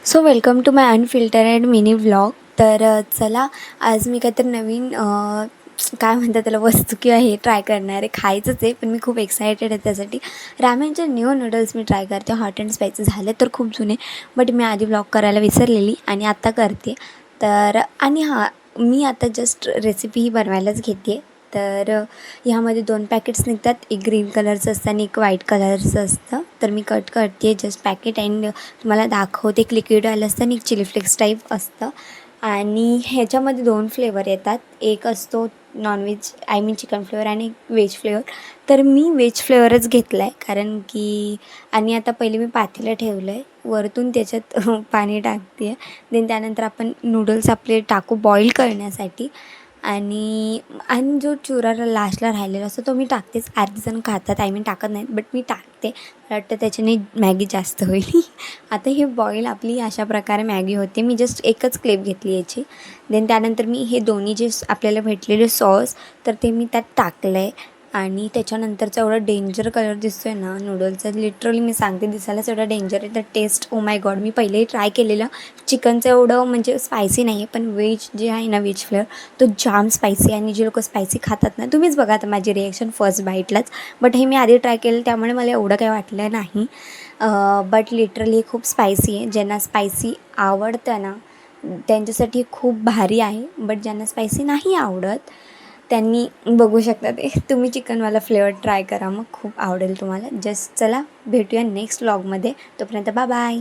So welcome to my unfiltered mini vlog. तर चला आज मी काहीतरी नवीन काय म्हणतात त्याला वस्तू किंवा हे ट्राय करणार आहे. खायचंच आहे पण मी खूप एक्सायटेड आहे त्यासाठी. रामेनचे न्यू नूडल्स मी ट्राय करते. हॉट अँड स्पायसी झाले तर खूप जुने, बट मी आधी व्लॉग करायला विसरलेली आणि आत्ता करते. तर आणि हां, मी आता जस्ट रेसिपी ही बनवायलाच घेते. तर ह्यामध्ये 2 पॅकेट्स निघतात. एक ग्रीन कलरचं असतं आणि एक व्हाईट कलरचं असतं. तर मी कट करते जस्ट पॅकेट अँड तुम्हाला दाखवते. एक लिक्विडवालं असतं आणि एक चिली फ्लेक्स टाईप असतं. आणि ह्याच्यामध्ये 2 फ्लेवर येतात. एक असतो non veg I mean chicken flavour आणि व्हेज फ्लेवर. तर मी व्हेज फ्लेवरच घेतला आहे कारण की आणि आता पहिले मी पातेलं ठेवलं आहे. वरतून त्याच्यात पाणी टाकते आहे. देन त्यानंतर आपण नूडल्स आपले टाकू बॉईल करण्यासाठी. आणि आणि जो चुरा लास्टला राहिलेला असतो तो मी टाकतेच. अर्धी जण खातात आय मीन टाकत नाहीत, बट मी टाकते. मला वाटतं त्याच्याने मॅगी जास्त होईल. आता हे बॉईल आपली अशा प्रकारे मॅगी होते. मी जस्ट एकच क्लिप घेतली याची. देन त्यानंतर मी हे दोन्ही जे आपल्याला भेटलेले सॉस तर ते मी त्यात टाकलं आहे. आणि त्याच्यानंतरचं एवढं डेंजर कलर दिसतो आहे ना नूडल्सचा, लिटरली मी सांगते दिसायलाच एवढा डेंजर आहे. तर टेस्ट ओ माय गॉड. मी पहिलेही ट्राय केलेलं चिकनचं एवढं म्हणजे स्पायसी नाही आहे, पण व्हेज जे आहे ना व्हेज फ्लेवर तो जाम स्पायसी आहे. आणि जे लोकं स्पायसी खातात ना, तुम्हीच बघा आता माझी रिॲक्शन फर्स्ट बाईटलाच. बट हे मी आधी ट्राय केलं त्यामुळे मला एवढं काही वाटलं नाही. बट लिटरली खूप स्पायसी आहे. ज्यांना स्पायसी आवडतं ना त्यांच्यासाठी खूप भारी आहे. बट ज्यांना स्पायसी नाही आवडत त्यांनी बघू शकता ते. तुम्ही चिकनवाला फ्लेवर ट्राय करा, मग खूप आवडेल तुम्हाला. जस्ट चला भेटूया नेक्स्ट व्लॉगमध्ये. तोपर्यंत बाय.